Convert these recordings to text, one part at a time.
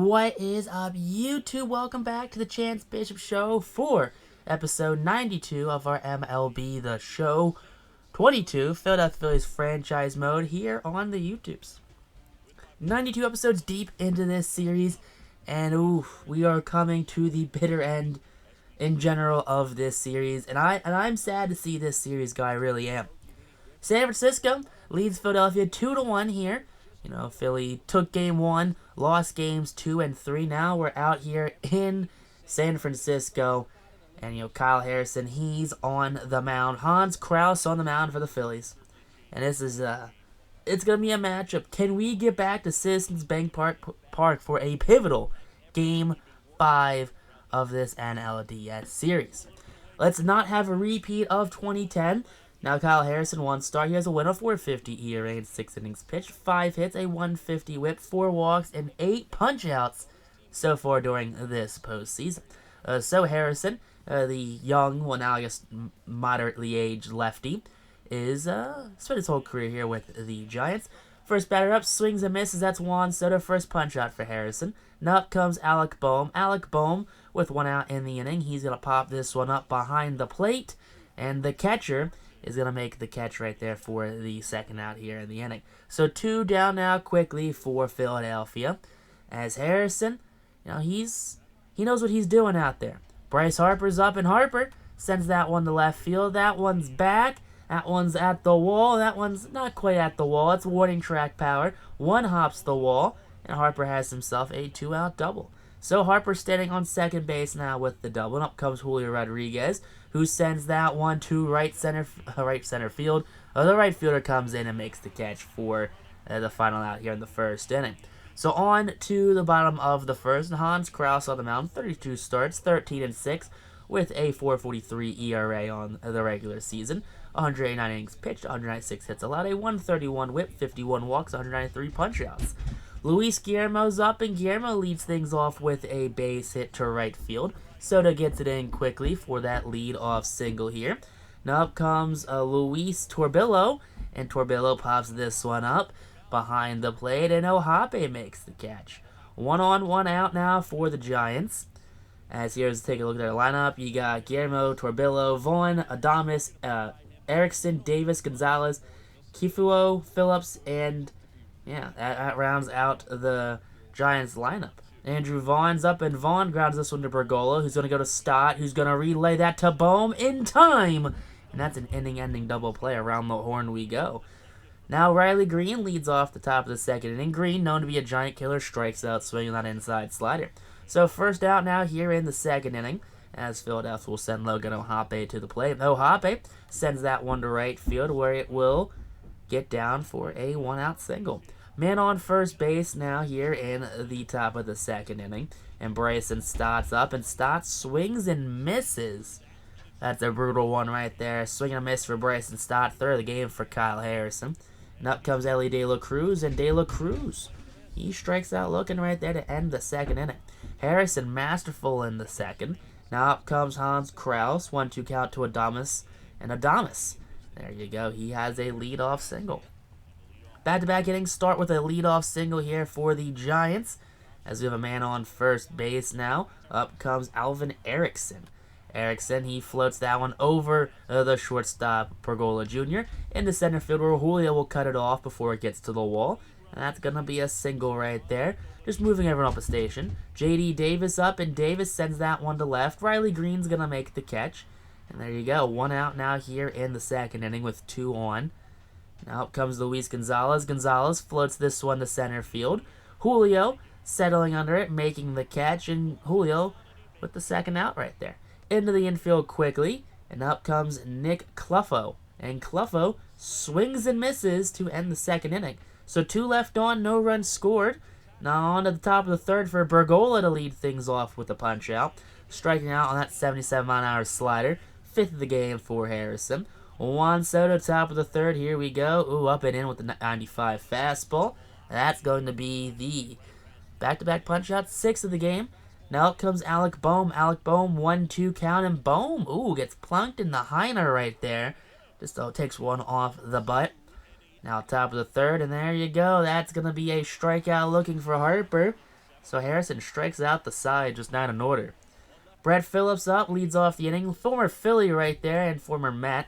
What is up, YouTube? Welcome back to the Chance Bishop Show for episode 92 of our MLB The Show 22 Philadelphia Phillies franchise mode here on the YouTubes. 92 episodes deep into this series, and we are coming to the bitter end in general of this series, and I'm sad to see this series go. I really am. San Francisco leads Philadelphia 2-1 here. Philly took game 1, lost games 2 and 3. Now we're out here in San Francisco, and Kyle Harrison, he's on the mound. Hans Krause on the mound for the Phillies, and this is it's gonna be a matchup. Can we get back to Citizens Bank Park for a pivotal game 5 of this NLDS series? Let's not have a repeat of 2010. Now Kyle Harrison, 1 start. He has a win of 4.50 ERA in 6 innings pitched, 5 hits, a 150 whip, 4 walks, and 8 punch-outs so far during this postseason. So Harrison, the young, well now I guess moderately aged lefty, is spent his whole career here with the Giants. First batter up, swings and misses. That's Juan Soto. First punch-out for Harrison. Now up comes Alec Bohm. Alec Bohm with 1 out in the inning. He's going to pop this one up behind the plate, and the catcher is going to make the catch right there for the second out here in the inning. So 2 down now quickly for Philadelphia, as Harrison, he knows what he's doing out there. Bryce Harper's up, and Harper sends that one to left field. That one's back. That one's at the wall. That one's not quite at the wall. It's warning track power. 1 hops the wall, and Harper has himself a 2-out double. So Harper standing on second base now with the double. And up comes Julio Rodriguez, who sends that one to right center field. The right fielder comes in and makes the catch for the final out here in the first inning. So on to the bottom of the first. Hans Krause on the mound, 32 starts, 13-6, with a 4.43 ERA on the regular season. 189 innings pitched, 196 hits allowed, a 131 whip, 51 walks, 193 punch-outs. Luis Guillermo's up, and Guillermo leads things off with a base hit to right field. Soto gets it in quickly for that lead-off single here. Now up comes Luis Torbillo, and Torbillo pops this one up behind the plate, and Ohape makes the catch. 1 on, 1 out now for the Giants. As here's take a look at their lineup. You got Guillermo, Torbillo, Vaughn, Adames, Erickson, Davis, Gonzalez, Kifuo, Phillips, and that rounds out the Giants lineup. Andrew Vaughn's up, and Vaughn grounds this one to Bergola, who's going to go to Stott, who's going to relay that to Bohm in time. And that's an inning-ending double play. Around the horn we go. Now Riley Green leads off the top of the second inning. Green, known to be a giant killer, strikes out swinging that inside slider. So first out now here in the second inning, as Philadelphia will send Logan Ohape to the plate. Ohape sends that one to right field, where it will get down for a 1-out single. Man on first base now here in the top of the second inning. And Bryson Stott's up, and Stott swings and misses. That's a brutal one right there. Swing and a miss for Bryson Stott. Third of the game for Kyle Harrison. And up comes Ellie De La Cruz, and De La Cruz, he strikes out looking right there to end the second inning. Harrison masterful in the second. Now up comes Hans Krause. 1-2 count to Adames, and Adames, there you go, he has a leadoff single. Back-to-back innings start with a leadoff single here for the Giants, as we have a man on first base now. Up comes Alvin Erickson. Erickson, he floats that one over the shortstop, Pergola Jr., into center field, where Julio will cut it off before it gets to the wall. And that's going to be a single right there. Just moving everyone up a station. J.D. Davis up, and Davis sends that one to left. Riley Green's going to make the catch. And there you go, 1 out now here in the second inning with 2 on. Now up comes Luis Gonzalez. Gonzalez floats this one to center field. Julio settling under it, making the catch, and Julio with the second out right there. Into the infield quickly, and up comes Nick Cluffo. And Cluffo swings and misses to end the second inning. So 2 left on, no runs scored. Now on to the top of the third for Bergola to lead things off with a punch-out. Striking out on that 77-mile-an-hour slider. 5th of the game for Harrison. Juan Soto, top of the third. Here we go. Up and in with the 95 fastball. That's going to be the back-to-back punch-out. 6th of the game. Now up comes Alec Bohm. Alec Bohm, 1-2 count, and Bohm, gets plunked in the Heiner right there. Just takes one off the butt. Now top of the third, and there you go. That's going to be a strikeout looking for Harper. So Harrison strikes out the side, just not in order. Brett Phillips up, leads off the inning. Former Philly right there, and former Met.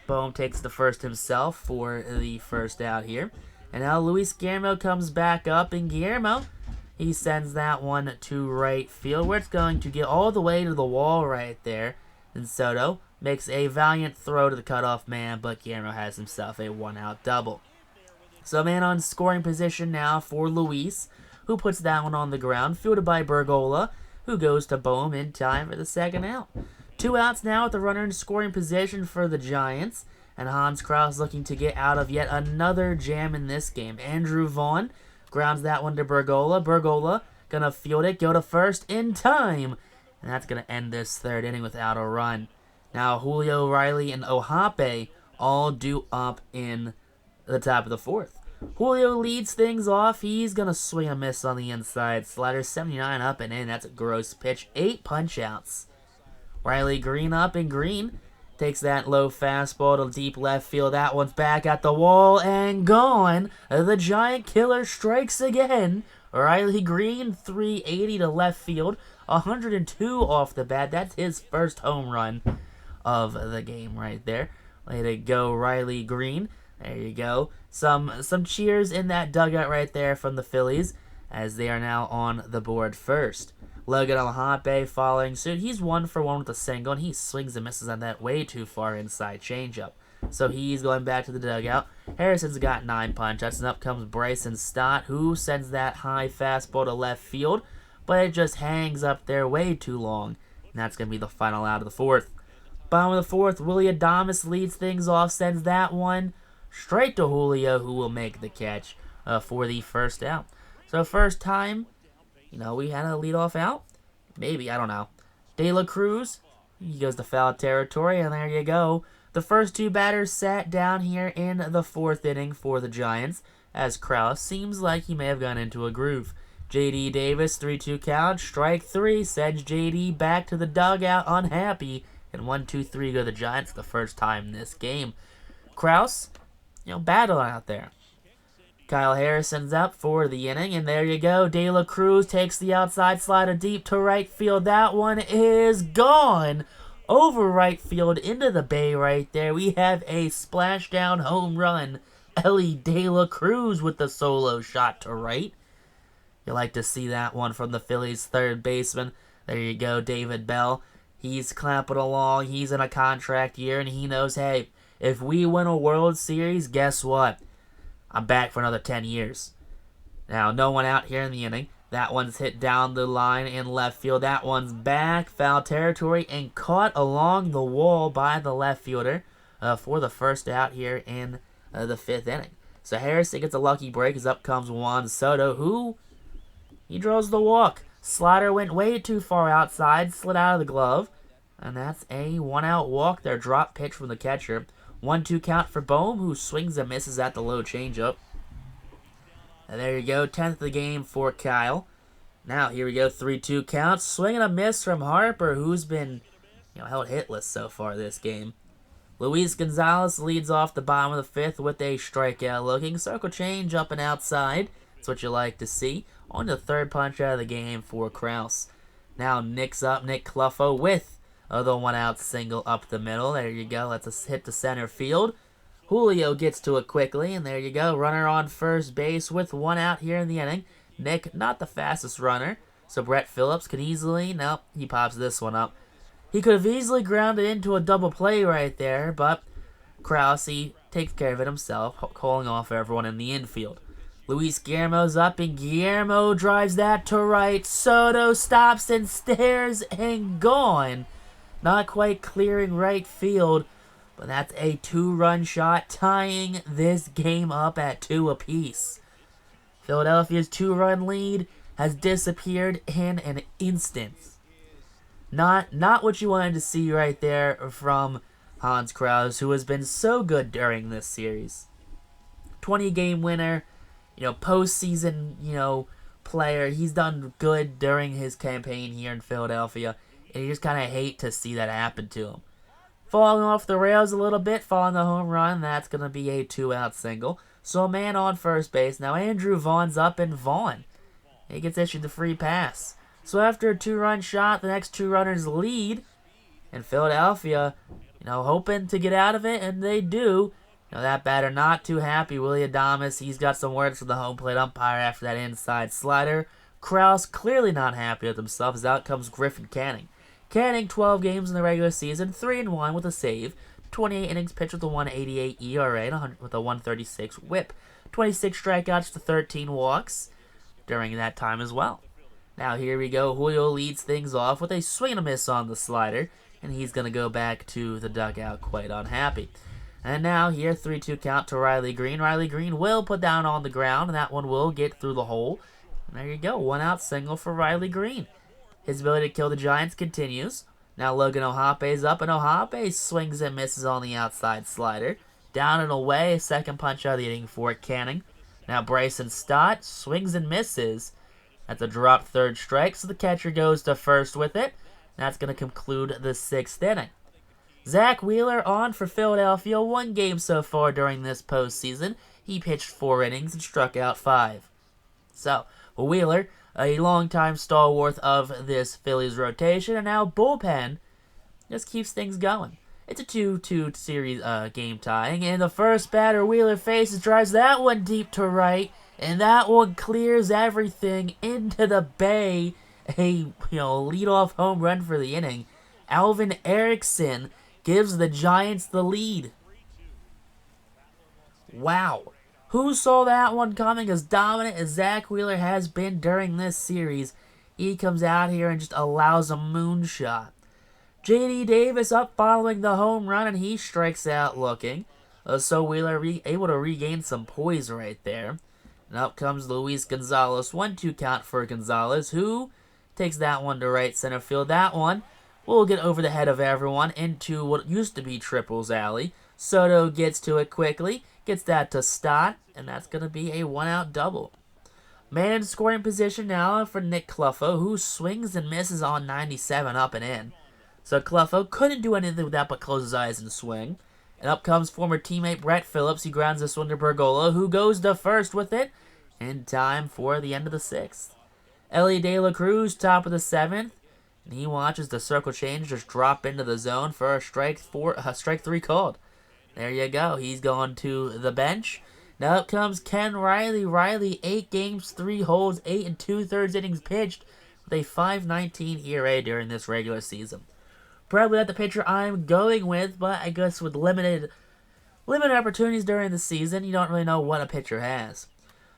Bohm takes the first himself for the first out here. And now Luis Guillermo comes back up, and Guillermo, he sends that one to right field, where it's going to get all the way to the wall right there. And Soto makes a valiant throw to the cutoff man, but Guillermo has himself a one-out double. So man on scoring position now for Luis, who puts that one on the ground, fielded by Bergola, who goes to Bohm in time for the second out. 2 outs now with the runner in scoring position for the Giants, and Hans Krause looking to get out of yet another jam in this game. Andrew Vaughn grounds that one to Bergola. Bergola gonna field it, go to first in time, and that's gonna end this third inning without a run. Now Julio, Riley, and Ohape all due up in the top of the fourth. Julio leads things off. He's going to swing a miss on the inside. Slider 79 up and in. That's a gross pitch. 8 punch-outs. Riley Green up, and Green takes that low fastball to deep left field. That one's back at the wall and gone. The Giant Killer strikes again. Riley Green, 380 to left field. 102 off the bat. That's his first home run of the game right there. Way to go, Riley Green. There you go. Some cheers in that dugout right there from the Phillies, as they are now on the board first. Logan Alhape following suit. He's 1 for 1 with a single, and he swings and misses on that way too far inside changeup. So he's going back to the dugout. Harrison's got 9 punch-outs, and up comes Bryson Stott, who sends that high fastball to left field, but it just hangs up there way too long, and that's going to be the final out of the fourth. Bottom of the fourth, Willie Adames leads things off, sends that one straight to Julio, who will make the catch for the first out. So first time, we had a leadoff out. Maybe, I don't know. De La Cruz, he goes to foul territory, and there you go. The first 2 batters sat down here in the 4th inning for the Giants, as Krause seems like he may have gone into a groove. J.D. Davis, 3-2 count, strike 3, sends J.D. back to the dugout unhappy, and 1-2-3 go the Giants the first time this game. Krause, battling out there. Kyle Harrison's up for the inning, and there you go. De La Cruz takes the outside slider deep to right field. That one is gone. Over right field into the bay right there. We have a splashdown home run. Ellie De La Cruz with the solo shot to right. You like to see that one from the Phillies' third baseman. There you go, David Bell. He's clapping along. He's in a contract year, and he knows, hey, if we win a World Series, guess what? I'm back for another 10 years. Now, no one out here in the inning. That one's hit down the line in left field. That one's back, foul territory, and caught along the wall by the left fielder for the first out here in the 5th inning. So Harrison gets a lucky break as up comes Juan Soto, who, he draws the walk. Slider went way too far outside, slid out of the glove, and that's a 1-out walk there. Drop pitch from the catcher. 1-2 count for Bohm, who swings and misses at the low changeup. And there you go, 10th of the game for Kyle. Now, here we go, 3-2 count. Swing and a miss from Harper, who's been held hitless so far this game. Luis Gonzalez leads off the bottom of the 5th with a strikeout looking. Circle change up and outside. That's what you like to see. On the 3rd punch out of the game for Krause. Now Nick's up, Nick Cluffo with the 1-out single up the middle. There you go. Let's hit to center field. Julio gets to it quickly, and there you go. Runner on first base with 1 out here in the inning. Nick, not the fastest runner, so Brett Phillips could easily, nope, he pops this one up. He could have easily grounded into a double play right there, but Krause, he takes care of it himself, calling off everyone in the infield. Luis Guillermo's up, and Guillermo drives that to right. Soto stops and stares and gone. Not quite clearing right field, but that's a 2-run shot, tying this game up at 2 apiece. Philadelphia's 2-run lead has disappeared in an instant. Not what you wanted to see right there from Hans Krause, who has been so good during this series. 20-game winner, postseason, player. He's done good during his campaign here in Philadelphia, and you just kind of hate to see that happen to him. Falling off the rails a little bit, following the home run, that's going to be a 2-out single. So a man on first base. Now Andrew Vaughn's up, and Vaughn, He gets issued the free pass. So after a 2-run shot, the next 2 runners lead. And Philadelphia, hoping to get out of it, and they do. That batter not too happy. Willie Adames, he's got some words from the home plate umpire after that inside slider. Krause clearly not happy with himself as out comes Griffin Canning. Canning, 12 games in the regular season, 3-1 with a save, 28 innings pitched with a 1.88 ERA and with a 1.36 WHIP, 26 strikeouts to 13 walks during that time as well. Now here we go. Julio leads things off with a swing and a miss on the slider, and he's going to go back to the dugout quite unhappy. And now here, 3-2 count to Riley Green. Riley Green will put down on the ground, and that one will get through the hole. And there you go, 1-out single for Riley Green. His ability to kill the Giants continues. Now Logan Ohape's up, and Ohape swings and misses on the outside slider. Down and away, second punch out of the inning for Canning. Now Bryson Stott swings and misses. That's a dropped third strike, so the catcher goes to first with it. That's going to conclude the 6th inning. Zach Wheeler on for Philadelphia, 1 game so far during this postseason. He pitched 4 innings and struck out 5. So, Wheeler, a longtime stalwart of this Phillies rotation, and now bullpen just keeps things going. It's a 2-2 series game tying, and the first batter Wheeler faces drives that one deep to right, and that one clears everything into the bay. A leadoff home run for the inning. Alvin Erickson gives the Giants the lead. Wow. Who saw that one coming? As dominant as Zach Wheeler has been during this series, he comes out here and just allows a moonshot. J.D. Davis up following the home run, and he strikes out looking. So Wheeler able to regain some poise right there. And up comes Luis Gonzalez. 1-2 count for Gonzalez, who takes that one to right center field. That one will get over the head of everyone into what used to be Triples Alley. Soto gets to it quickly, gets that to Stott, and that's going to be a 1-out double. Man in scoring position now for Nick Cluffo, who swings and misses on 97 up and in. So Cluffo couldn't do anything with that but close his eyes and swing. And up comes former teammate Brett Phillips. He grounds this one to Bergola, who goes to first with it in time for the end of the 6th. Ellie De La Cruz, top of the 7th, and he watches the circle change just drop into the zone for a strike 3 called. There you go. He's going to the bench. Now up comes Ken Riley. Riley, 8 games, 3 holds, 8 2/3 innings pitched with a 5.19 ERA during this regular season. Probably not the pitcher I'm going with, but I guess with limited opportunities during the season, you don't really know what a pitcher has.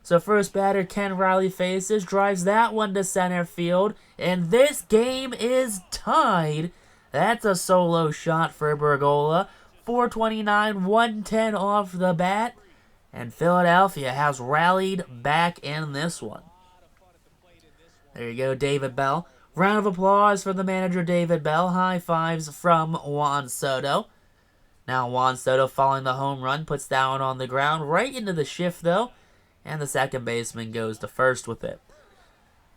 So first batter Ken Riley faces, drives that one to center field, and this game is tied. That's a solo shot for Bergola. 429, 110 off the bat, and Philadelphia has rallied back in this one. There you go, David Bell. Round of applause for the manager, David Bell. High fives from Juan Soto. Now Juan Soto, following the home run, puts that one on the ground, right into the shift though, and the second baseman goes to first with it.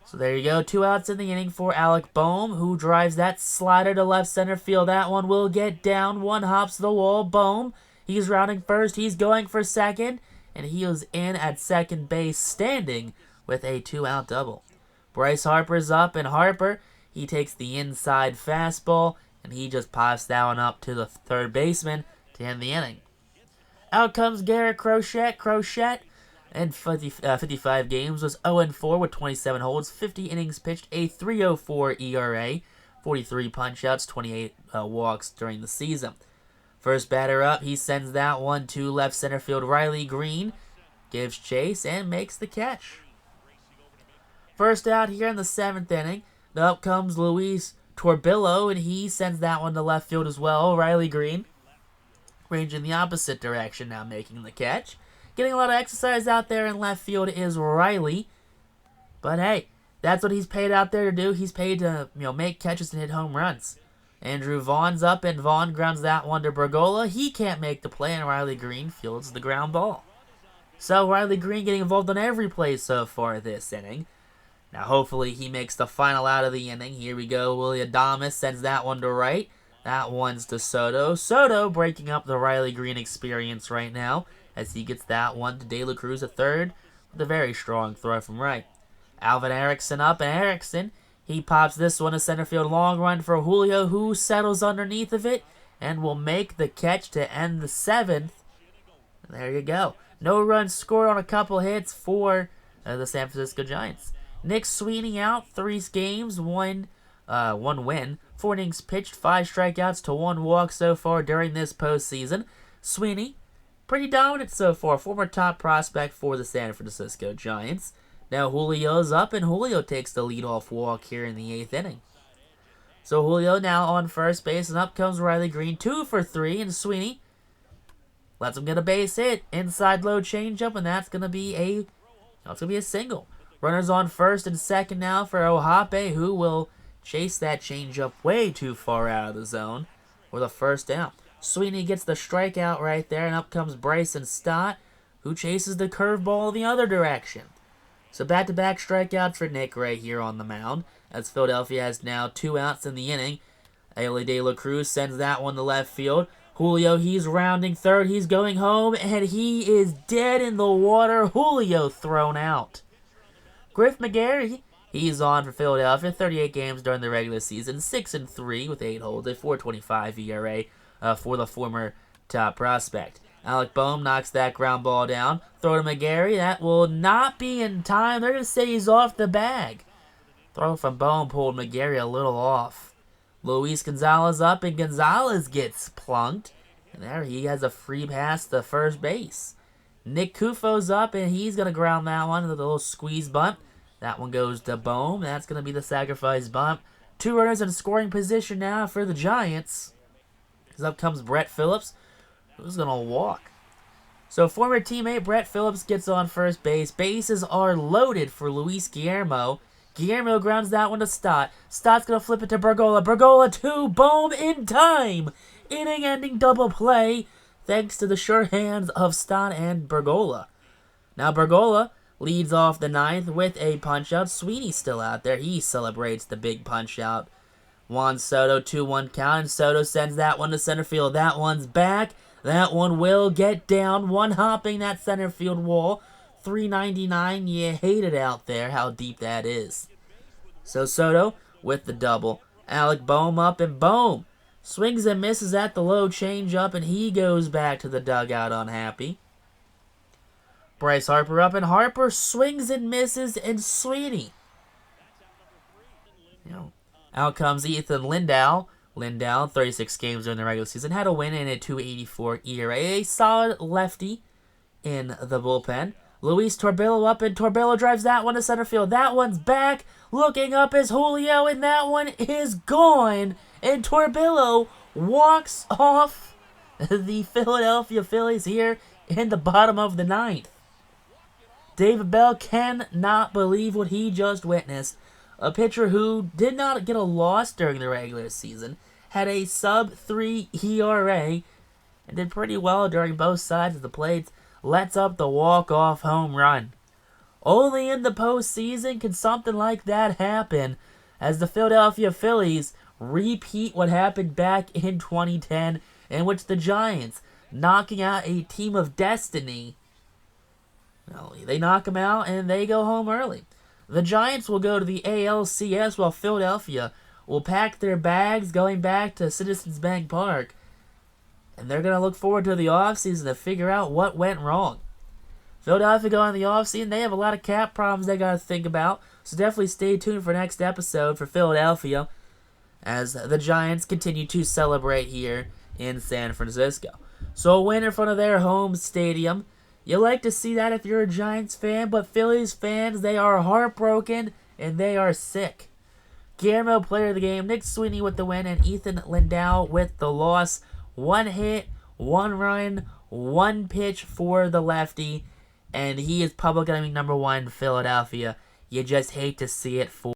So there you go, 2 outs in the inning for Alec Boehm, who drives that slider to left center field. That one will get down, 1 hops the wall. Boehm, he's rounding first, he's going for second, and he is in at second base standing with a 2-out double. Bryce Harper's up, and Harper, he takes the inside fastball, and he just pops that one up to the third baseman to end the inning. Out comes Garrett Crochet. Crochet, in 55 games, was 0-4 with 27 holds, 50 innings pitched, a 3.04 ERA, 43 punch-outs, 28 walks during the season. First batter up, he sends that one to left center field. Riley Green gives chase and makes the catch. First out here in the 7th inning, up comes Luis Torbillo, and he sends that one to left field as well. Riley Green ranging the opposite direction, now making the catch. Getting a lot of exercise out there in left field is Riley. But hey, that's what he's paid out there to do. He's paid to make catches and hit home runs. Andrew Vaughn's up, and Vaughn grounds that one to Bergola. He can't make the play, and Riley Green fields the ground ball. So Riley Green getting involved on every play so far this inning. Now hopefully he makes the final out of the inning. Here we go. Willie Adames sends that one to right. That one's to Soto. Soto breaking up the Riley Green experience right now, as he gets that one to De La Cruz at third with a very strong throw from right. Alvin Erickson up, and Erickson, he pops this one to center field. Long run for Julio, who settles underneath of it and will make the catch to end the 7th. And there you go. No runs scored on a couple hits for the San Francisco Giants. Nick Sweeney out, 3 games, one win, 4 innings pitched, 5 strikeouts to 1 walk so far during this postseason. Sweeney, pretty dominant so far, former top prospect for the San Francisco Giants. Now Julio's up, and Julio takes the leadoff walk here in the 8th inning. So Julio now on first base, and up comes Riley Green, 2 for 3, and Sweeney lets him get a base hit, inside low changeup, and that's gonna be a single. Runners on first and second now for Ohape, who will chase that changeup way too far out of the zone for the first down. Sweeney gets the strikeout right there, and up comes Bryson Stott, who chases the curveball the other direction. So back-to-back strikeouts for Nick right here on the mound, as Philadelphia has now 2 outs in the inning. Ailey De La Cruz sends that one to left field. Julio, he's rounding third, he's going home, and he is dead in the water. Julio thrown out. Griff McGarry, he's on for Philadelphia, 38 games during the regular season, 6-3 with 8 holds, a 4.25 ERA for the former top prospect. Alec Boehm knocks that ground ball down. Throw to McGarry. That will not be in time. They're going to say he's off the bag. Throw from Boehm pulled McGarry a little off. Luis Gonzalez up, and Gonzalez gets plunked. And there he has a free pass to first base. Nick Kufo's up, and he's going to ground that one with a little squeeze bunt. That one goes to Boehm. That's going to be the sacrifice bunt. 2 runners in scoring position now for the Giants. Up comes Brett Phillips, who's going to walk. So former teammate Brett Phillips gets on first base. Bases are loaded for Luis Guillermo. Guillermo grounds that one to Stott. Stott's going to flip it to Bergola. Bergola to Boehm in time. Inning-ending double play thanks to the sure hands of Stott and Bergola. Now Bergola leads off the 9th with a punch-out. Sweeney's still out there. He celebrates the big punch-out. Juan Soto, 2-1 count, and Soto sends that one to center field. That one's back. That one will get down. One hopping that center field wall. 399. You hate it out there how deep that is. So Soto with the double. Alec Boehm up, and Boehm swings and misses at the low changeup, and he goes back to the dugout unhappy. Bryce Harper up, and Harper swings and misses, and Sweeney. Out comes Ethan Lindau. Lindau, 36 games during the regular season, had a win in a 2.84 ERA. A solid lefty in the bullpen. Luis Torbillo up, and Torbillo drives that one to center field. That one's back. Looking up is Julio, and that one is gone. And Torbillo walks off the Philadelphia Phillies here in the bottom of the 9th. David Bell cannot believe what he just witnessed. A pitcher who did not get a loss during the regular season, had a sub-3 ERA, and did pretty well during both sides of the plates, lets up the walk-off home run. Only in the postseason can something like that happen, as the Philadelphia Phillies repeat what happened back in 2010, in which the Giants, knocking out a team of destiny, they knock them out and they go home early. The Giants will go to the ALCS while Philadelphia will pack their bags going back to Citizens Bank Park. And they're going to look forward to the offseason to figure out what went wrong. Philadelphia going in the offseason, they have a lot of cap problems they got to think about. So definitely stay tuned for next episode for Philadelphia as the Giants continue to celebrate here in San Francisco. So a win in front of their home stadium. You like to see that if you're a Giants fan, but Phillies fans, they are heartbroken and they are sick. Guillermo, player of the game, Nick Sweeney with the win, and Ethan Lindau with the loss. 1 hit, 1 run, 1 pitch for the lefty, and he is public enemy number 1 in Philadelphia. You just hate to see it for